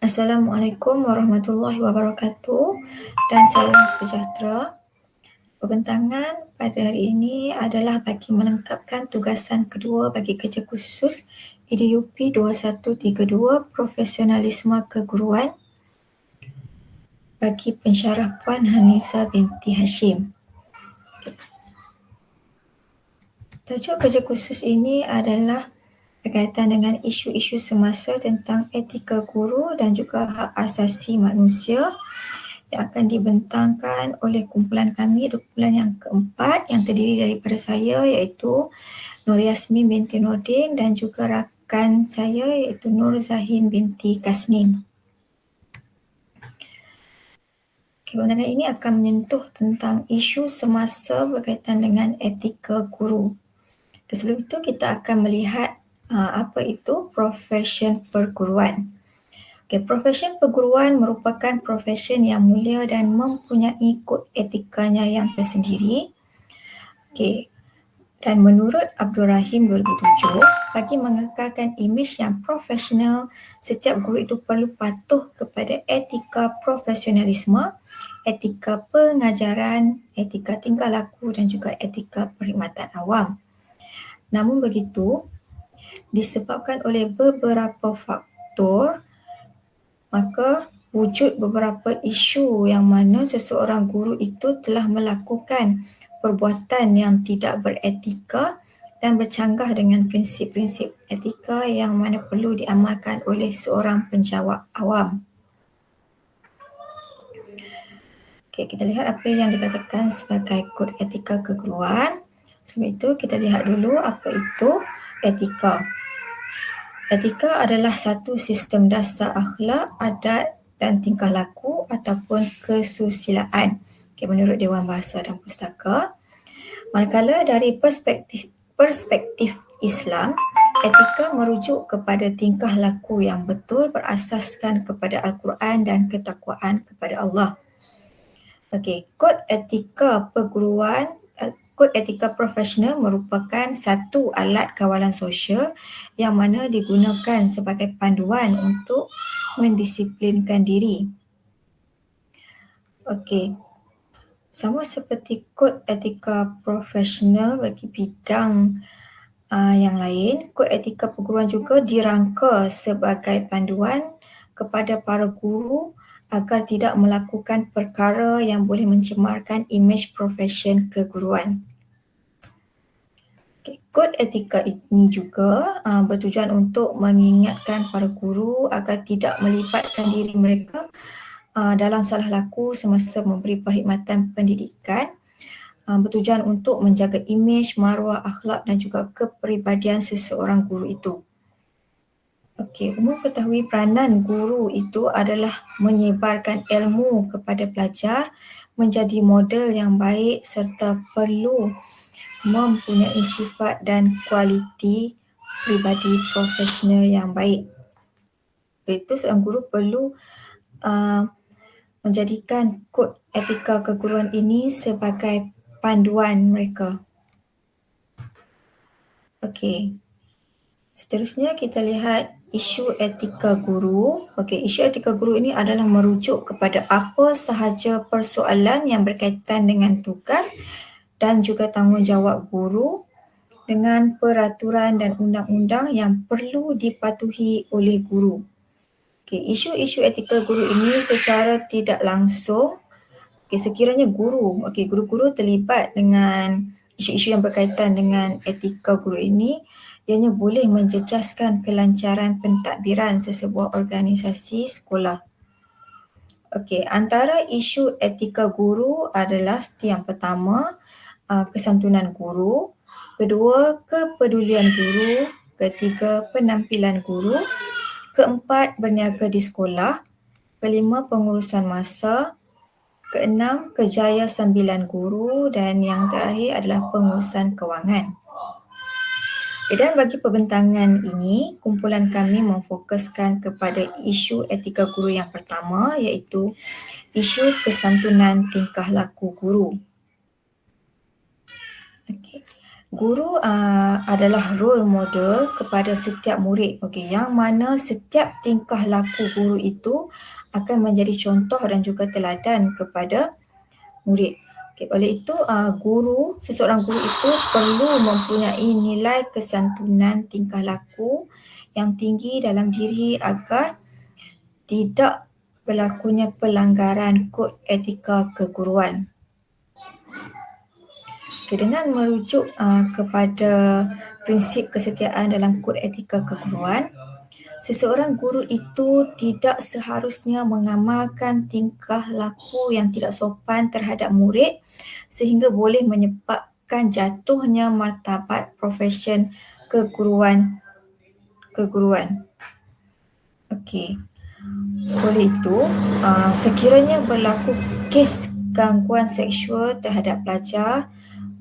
Assalamualaikum warahmatullahi wabarakatuh dan salam sejahtera. Pembentangan pada hari ini adalah bagi melengkapkan tugasan kedua bagi kerja khusus IDUP 2132 Profesionalisme Keguruan bagi pensyarah Puan Hanisa binti Hashim. Tajuk kerja khusus ini adalah berkaitan dengan isu-isu semasa tentang etika guru dan juga hak asasi manusia yang akan dibentangkan oleh kumpulan kami, kumpulan yang keempat yang terdiri daripada saya iaitu Nur Yasmin binti Nordin dan juga rakan saya iaitu Nur Zahin binti Kasnin. Pembentangan ini akan menyentuh tentang isu semasa berkaitan dengan etika guru. Sebelum itu kita akan melihat apa itu profesyen perguruan. Profesyen perguruan merupakan profesyen yang mulia dan mempunyai kod etikanya yang tersendiri. Dan menurut Abdul Rahim 2007, bagi mengekalkan imej yang profesional, setiap guru itu perlu patuh kepada etika profesionalisme, etika pengajaran, etika tingkah laku dan juga etika perkhidmatan awam. Namun begitu, disebabkan oleh beberapa faktor, maka wujud beberapa isu yang mana seseorang guru itu telah melakukan perbuatan yang tidak beretika dan bercanggah dengan prinsip-prinsip etika yang mana perlu diamalkan oleh seorang penjawat awam. Kita lihat apa yang dikatakan sebagai kod etika keguruan. Sebelum itu kita lihat dulu apa itu etika. Etika adalah satu sistem dasar akhlak, adat dan tingkah laku ataupun kesusilaan menurut Dewan Bahasa dan Pustaka. Manakala dari perspektif Islam, etika merujuk kepada tingkah laku yang betul berasaskan kepada Al-Quran dan ketakwaan kepada Allah. Kod etika perguruan, kod etika profesional merupakan satu alat kawalan sosial yang mana digunakan sebagai panduan untuk mendisiplinkan diri. Sama seperti kod etika profesional bagi bidang yang lain, kod etika perguruan juga dirangka sebagai panduan kepada para guru agar tidak melakukan perkara yang boleh mencemarkan imej profesyen keguruan. Kod etika ini juga bertujuan untuk mengingatkan para guru agar tidak melibatkan diri mereka dalam salah laku semasa memberi perkhidmatan pendidikan, bertujuan untuk menjaga imej, maruah, akhlak dan juga kepribadian seseorang guru itu. Umum ketahui peranan guru itu adalah menyebarkan ilmu kepada pelajar, menjadi model yang baik serta perlu mempunyai sifat dan kualiti pribadi profesional yang baik. Itu seorang guru perlu menjadikan kod etika keguruan ini sebagai panduan mereka. Seterusnya kita lihat isu etika guru. Isu etika guru ini adalah merujuk kepada apa sahaja persoalan yang berkaitan dengan tugas dan juga tanggungjawab guru dengan peraturan dan undang-undang yang perlu dipatuhi oleh guru. Isu-isu etika guru ini secara tidak langsung, sekiranya guru-guru terlibat dengan isu-isu yang berkaitan dengan etika guru ini, ianya boleh menjejaskan kelancaran pentadbiran sesebuah organisasi sekolah. Antara isu etika guru adalah yang pertama, kesantunan guru, kedua, kepedulian guru, ketiga, penampilan guru, keempat, berniaga di sekolah, kelima, pengurusan masa, keenam, kerjaya sambilan guru dan yang terakhir adalah pengurusan kewangan. Dan bagi pembentangan ini, kumpulan kami memfokuskan kepada isu etika guru yang pertama iaitu isu kesantunan tingkah laku guru. Guru adalah role model kepada setiap murid. Okey, yang mana setiap tingkah laku guru itu akan menjadi contoh dan juga teladan kepada murid. Okey, oleh itu seseorang guru itu perlu mempunyai nilai kesantunan tingkah laku yang tinggi dalam diri agar tidak berlakunya pelanggaran kod etika keguruan. Okay, dengan merujuk kepada prinsip kesetiaan dalam kod etika keguruan, seseorang guru itu tidak seharusnya mengamalkan tingkah laku yang tidak sopan terhadap murid sehingga boleh menyebabkan jatuhnya martabat profesion keguruan. Okey. Oleh itu, sekiranya berlaku kes gangguan seksual terhadap pelajar,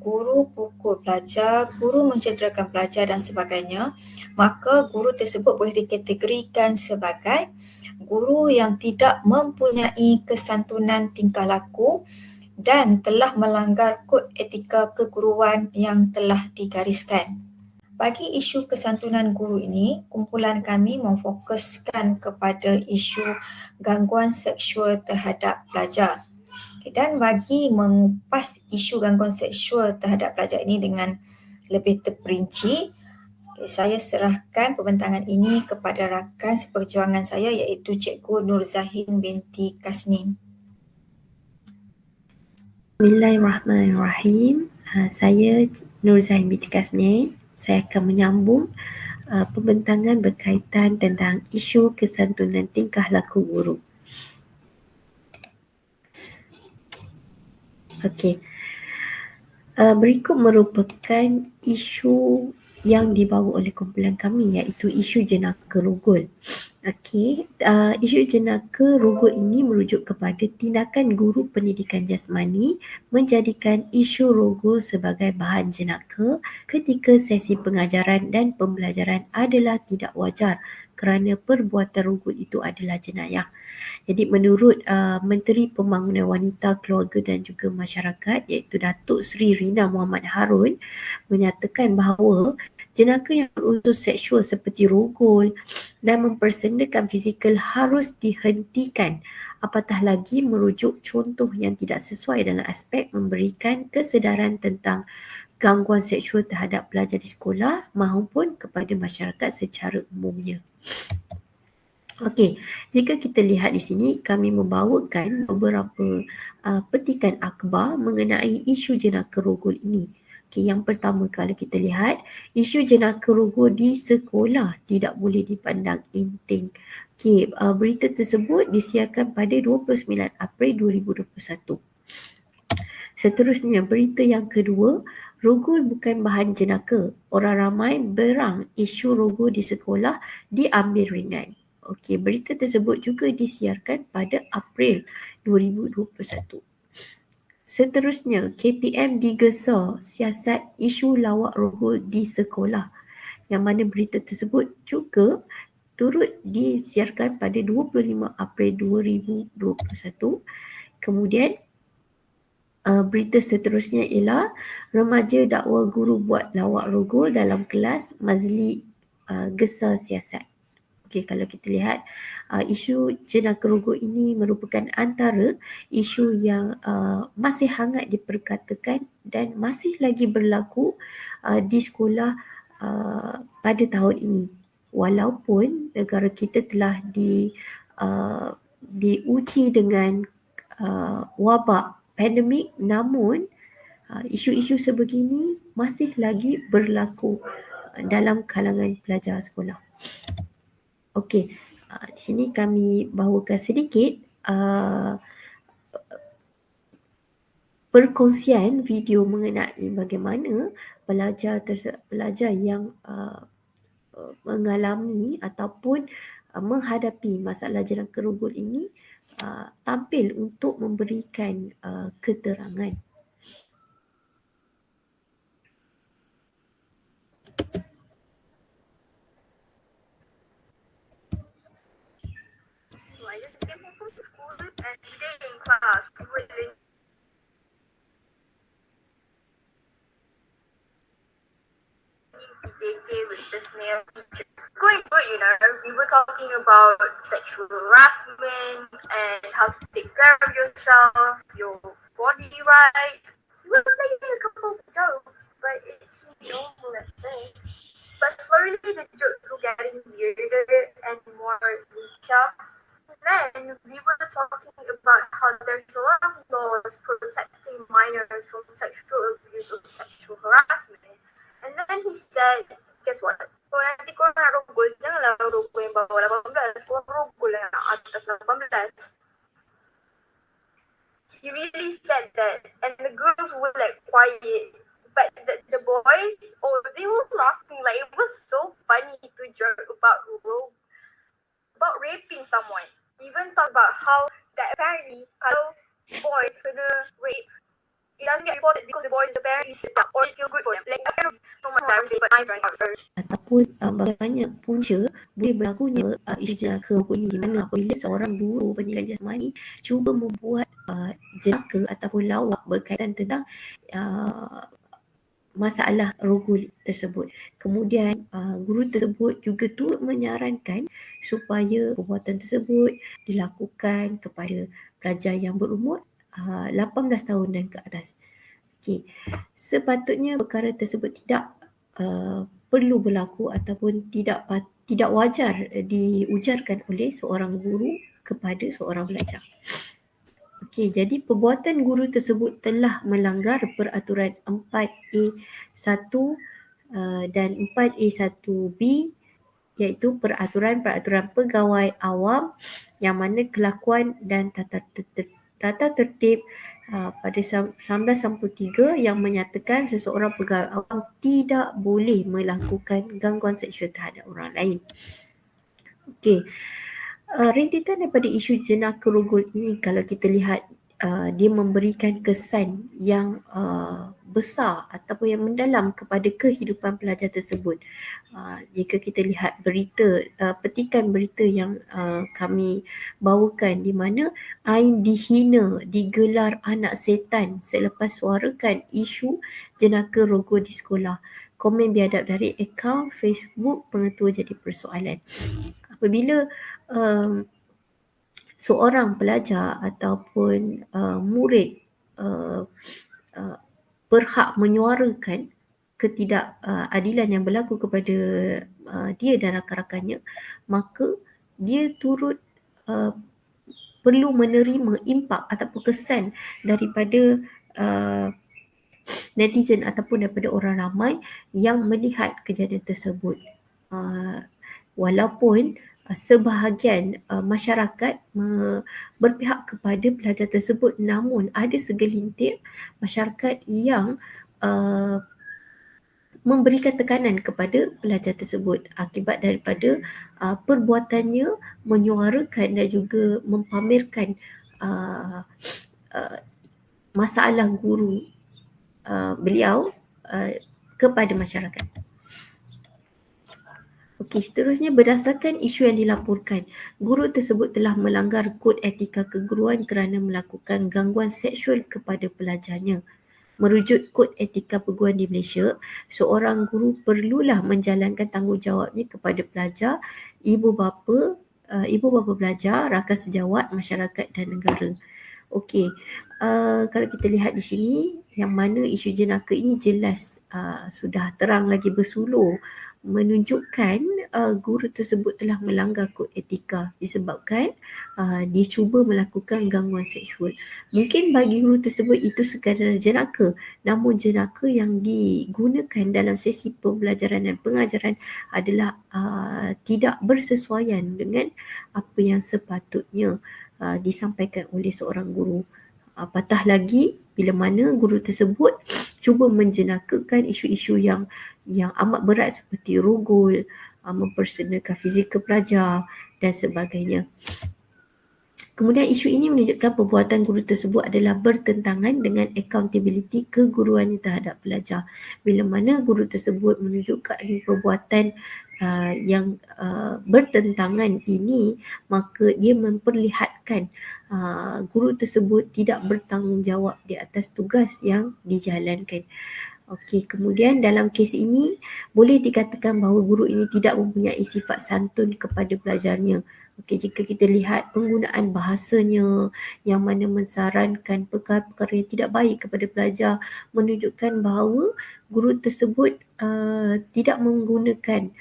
guru pukul pelajar, guru mencederakan pelajar dan sebagainya, maka guru tersebut boleh dikategorikan sebagai guru yang tidak mempunyai kesantunan tingkah laku dan telah melanggar kod etika keguruan yang telah digariskan. Bagi isu kesantunan guru ini, kumpulan kami memfokuskan kepada isu gangguan seksual terhadap pelajar. Dan bagi mengupas isu gangguan seksual terhadap pelajar ini dengan lebih terperinci, saya serahkan pembentangan ini kepada rakan seperjuangan saya iaitu Cikgu Nur Zahin binti Kasnin. Bismillahirrahmanirrahim. Saya Nur Zahin binti Kasnin. Saya akan menyambung pembentangan berkaitan tentang isu kesantunan tingkah laku guru. Okey. Berikut merupakan isu yang dibawa oleh kumpulan kami iaitu isu jenaka rogol. Okey, isu jenaka rogol ini merujuk kepada tindakan guru pendidikan jasmani menjadikan isu rogol sebagai bahan jenaka ketika sesi pengajaran dan pembelajaran adalah tidak wajar kerana perbuatan rogol itu adalah jenayah. Jadi menurut Menteri Pembangunan Wanita, Keluarga dan juga Masyarakat iaitu Datuk Seri Rina Muhammad Harun menyatakan bahawa jenaka yang berunsur seksual seperti rogol dan mempersendakan fizikal harus dihentikan, apatah lagi merujuk contoh yang tidak sesuai dalam aspek memberikan kesedaran tentang gangguan seksual terhadap pelajar di sekolah maupun kepada masyarakat secara umumnya. Okey, jika kita lihat di sini, kami membawakan beberapa petikan akhbar mengenai isu jenaka rogol ini. Okey, yang pertama kalau kita lihat, isu jenaka rogol di sekolah tidak boleh dipandang enteng. Okey, berita tersebut disiarkan pada 29 April 2021. Seterusnya, berita yang kedua, rogol bukan bahan jenaka. Orang ramai berang isu rogol di sekolah diambil ringan. Okey, berita tersebut juga disiarkan pada April 2021. Seterusnya, KPM digesa siasat isu lawak rogol di sekolah. Yang mana berita tersebut juga turut disiarkan pada 25 April 2021. Kemudian berita seterusnya ialah remaja dakwa guru buat lawak rogol dalam kelas, Mazli gesa siasat. Okey, kalau kita lihat isu jenaka rogol ini merupakan antara isu yang masih hangat diperkatakan dan masih lagi berlaku di sekolah pada tahun ini. Walaupun negara kita telah diuji dengan wabak pandemik, namun isu-isu sebegini masih lagi berlaku dalam kalangan pelajar sekolah. Okey, di sini kami bawakan sedikit perkongsian video mengenai bagaimana pelajar yang mengalami ataupun menghadapi masalah jenaka rogol ini tampil untuk memberikan keterangan. I just came home from school and today in class we were doing talking about sexual harassment and how to take care of yourself, your body right. He was making a couple of jokes, but it seemed normal at first. But slowly the jokes were getting weirder and more niche. Then we were talking about how there's a lot of laws protecting minors from sexual abuse or sexual harassment. And then he said, guess what? Kalau nanti korang nak rogol, janganlah rogol yang bawah 18, korang rogol yang atas 18. He really said that, and the girls were like quiet, but the boys, they were laughing. Like, it was so funny to joke about raping someone. Even talk about how that apparently kalau boys kena rape, it doesn't get reported because the boys apparently sit down or it feels good for them. Like, I don't know so much that I would say, but my friend got hurt. Ataupun banyak punca boleh berlakunya isu jenaka ini, di mana apabila seorang guru pendidikan jasmani cuba membuat jenaka ataupun lawak berkaitan tentang masalah rogol tersebut. Kemudian guru tersebut juga turut menyarankan supaya perbuatan tersebut dilakukan kepada pelajar yang berumur 18 tahun dan ke atas. Okey, sepatutnya perkara tersebut tidak perlu berlaku ataupun tidak wajar diujarkan oleh seorang guru kepada seorang pelajar. Okey, jadi perbuatan guru tersebut telah melanggar peraturan 4A1 dan 4A1B, iaitu peraturan pegawai awam, yang mana kelakuan dan tata tertib pada 1993 yang menyatakan seseorang pegawai awam tidak boleh melakukan gangguan seksual terhadap orang lain. Okey. Rintitan daripada isu jenaka rogol ini, kalau kita lihat dia memberikan kesan yang besar ataupun yang mendalam kepada kehidupan pelajar tersebut. Jika kita lihat berita, petikan berita yang kami bawakan, di mana Ain dihina, digelar anak setan selepas suarakan isu jenaka rogol di sekolah. Komen biadab dari akaun Facebook Pengetua Jadi Persoalan. Apabila seorang pelajar ataupun murid berhak menyuarakan ketidakadilan yang berlaku kepada dia dan rakan-rakannya, maka dia turut perlu menerima impak ataupun kesan daripada netizen ataupun daripada orang ramai yang melihat kejadian tersebut. Walaupun sebahagian masyarakat berpihak kepada pelajar tersebut, namun ada segelintir masyarakat yang memberikan tekanan kepada pelajar tersebut akibat daripada perbuatannya menyuarakan dan juga mempamerkan masalah guru beliau kepada masyarakat. Okey, seterusnya, berdasarkan isu yang dilaporkan, guru tersebut telah melanggar kod etika keguruan kerana melakukan gangguan seksual kepada pelajarnya. Merujuk kod etika perguruan di Malaysia, seorang guru perlulah menjalankan tanggungjawabnya kepada pelajar, ibu bapa pelajar, rakan sejawat, masyarakat dan negara. Okey, kalau kita lihat di sini, yang mana isu jenaka ini jelas sudah terang lagi bersulur menunjukkan guru tersebut telah melanggar kod etika disebabkan dia cuba melakukan gangguan seksual. Mungkin bagi guru tersebut itu sekadar jenaka, namun jenaka yang digunakan dalam sesi pembelajaran dan pengajaran adalah tidak bersesuaian dengan apa yang sepatutnya disampaikan oleh seorang guru. Apatah lagi bila mana guru tersebut cuba menjenakakan isu-isu yang amat berat seperti rogol, mempersenakan fizikal pelajar dan sebagainya. Kemudian isu ini menunjukkan perbuatan guru tersebut adalah bertentangan dengan accountability keguruannya terhadap pelajar. Bila mana guru tersebut menunjukkan perbuatan yang bertentangan ini, maka dia memperlihatkan guru tersebut tidak bertanggungjawab di atas tugas yang dijalankan. Okey, kemudian dalam kes ini boleh dikatakan bahawa guru ini tidak mempunyai sifat santun kepada pelajarnya. Okey, jika kita lihat penggunaan bahasanya yang mana mensarankan perkara-perkara yang tidak baik kepada pelajar, menunjukkan bahawa guru tersebut tidak menggunakan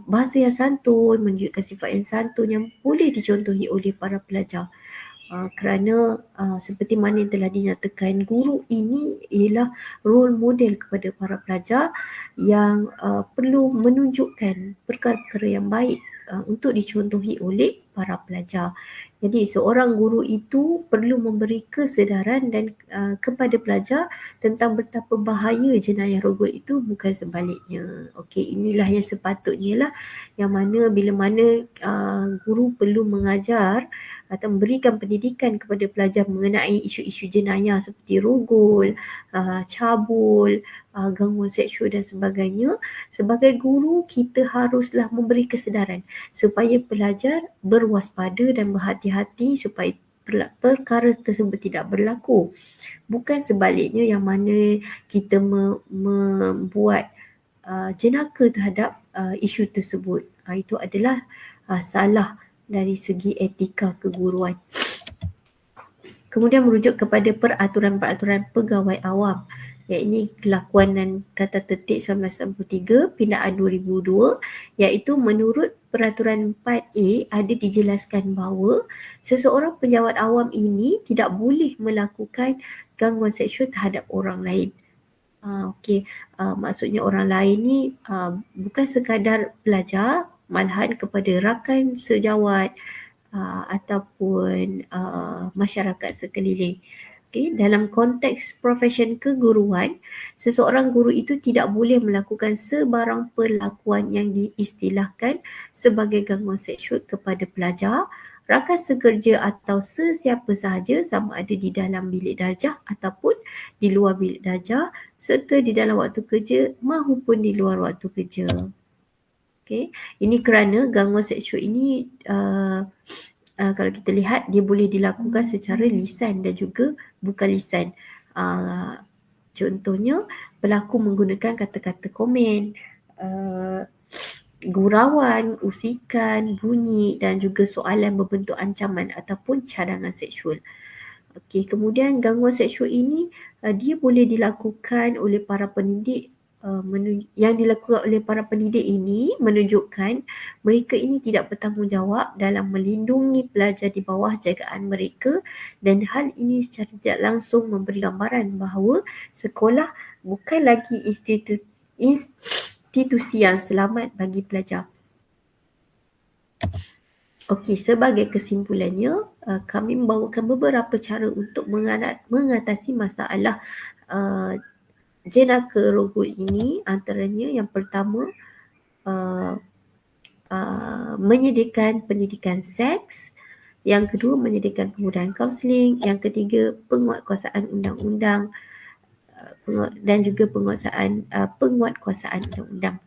bahasa yang santun, menunjukkan sifat yang santun yang boleh dicontohi oleh para pelajar. Kerana seperti mana yang telah dinyatakan, guru ini ialah role model kepada para pelajar yang perlu menunjukkan perkara-perkara yang baik untuk dicontohi oleh para pelajar. Jadi seorang guru itu perlu memberi kesedaran dan kepada pelajar tentang betapa bahaya jenayah rogol itu, bukan sebaliknya. Okey, inilah yang sepatutnya lah, yang mana bila mana guru perlu mengajar atau memberikan pendidikan kepada pelajar mengenai isu-isu jenayah seperti rogol, cabul, gangguan seksual dan sebagainya. Sebagai guru, kita haruslah memberi kesedaran supaya pelajar berwaspada dan berhati-hati supaya perkara tersebut tidak berlaku. Bukan sebaliknya, yang mana kita membuat jenaka terhadap isu tersebut. Itu adalah salah dari segi etika keguruan. Kemudian merujuk kepada peraturan-peraturan pegawai awam, iaitu kelakuan dan tata tertib 1993 pindaan 2002, iaitu menurut peraturan 4A ada dijelaskan bahawa seseorang pejabat awam ini tidak boleh melakukan gangguan seksual terhadap orang lain. Maksudnya orang lain ni bukan sekadar pelajar, malahan kepada rakan sejawat ataupun masyarakat sekeliling. Dalam konteks profesion keguruan, seseorang guru itu tidak boleh melakukan sebarang perlakuan yang diistilahkan sebagai gangguan seksual kepada pelajar, rakan sekerja atau sesiapa sahaja, sama ada di dalam bilik darjah ataupun di luar bilik darjah, serta di dalam waktu kerja maupun di luar waktu kerja. Ini kerana gangguan seksual ini kalau kita lihat, dia boleh dilakukan secara lisan dan juga bukan lisan. Contohnya, pelaku menggunakan kata-kata komen, gurauan, usikan, bunyi dan juga soalan berbentuk ancaman ataupun cadangan seksual. Kemudian gangguan seksual ini dia boleh dilakukan oleh para pendidik. Yang dilakukan oleh para pendidik ini menunjukkan mereka ini tidak bertanggungjawab dalam melindungi pelajar di bawah jagaan mereka, dan hal ini secara tidak langsung memberi gambaran bahawa sekolah bukan lagi institusi yang selamat bagi pelajar. Sebagai kesimpulannya, kami membawakan beberapa cara untuk mengatasi masalah jenaka rogol ini. Antaranya, yang pertama, menyediakan pendidikan seks. Yang kedua, menyediakan kemudahan kaunseling. Yang ketiga, penguatkuasaan undang-undang dan juga penguatkuasaan undang-undang.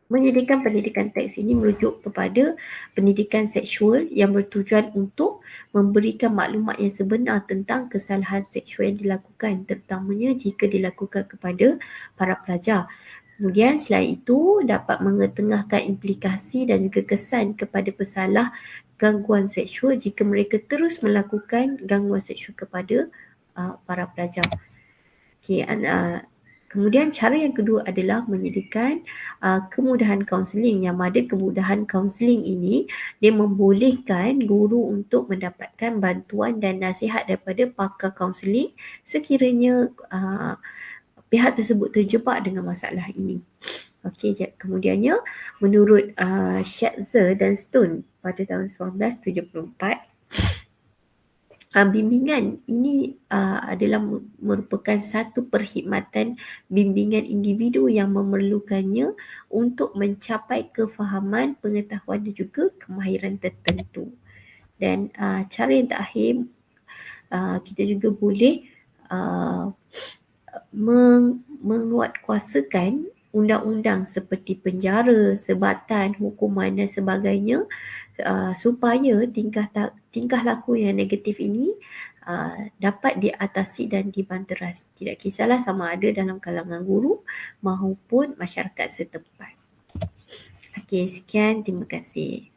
Menyediakan pendidikan teks ini merujuk kepada pendidikan seksual yang bertujuan untuk memberikan maklumat yang sebenar tentang kesalahan seksual yang dilakukan, terutamanya jika dilakukan kepada para pelajar. Kemudian selain itu, dapat mengetengahkan implikasi dan juga kesan kepada pesalah gangguan seksual jika mereka terus melakukan gangguan seksual kepada para pelajar. Kemudian cara yang kedua adalah menyediakan kemudahan kaunseling, yang mana kemudahan kaunseling ini dia membolehkan guru untuk mendapatkan bantuan dan nasihat daripada pakar kaunseling sekiranya pihak tersebut terjebak dengan masalah ini. Kemudiannya, menurut Schatzer dan Stone pada tahun 1974, bimbingan ini adalah merupakan satu perkhidmatan bimbingan individu yang memerlukannya untuk mencapai kefahaman, pengetahuan dan juga kemahiran tertentu. Dan cara yang terakhir, kita juga boleh menguatkuasakan undang-undang seperti penjara, sebatan, hukuman dan sebagainya supaya tingkah laku yang negatif ini dapat diatasi dan dibanteras. Tidak kisahlah sama ada dalam kalangan guru maupun masyarakat setempat. Okey, sekian. Terima kasih.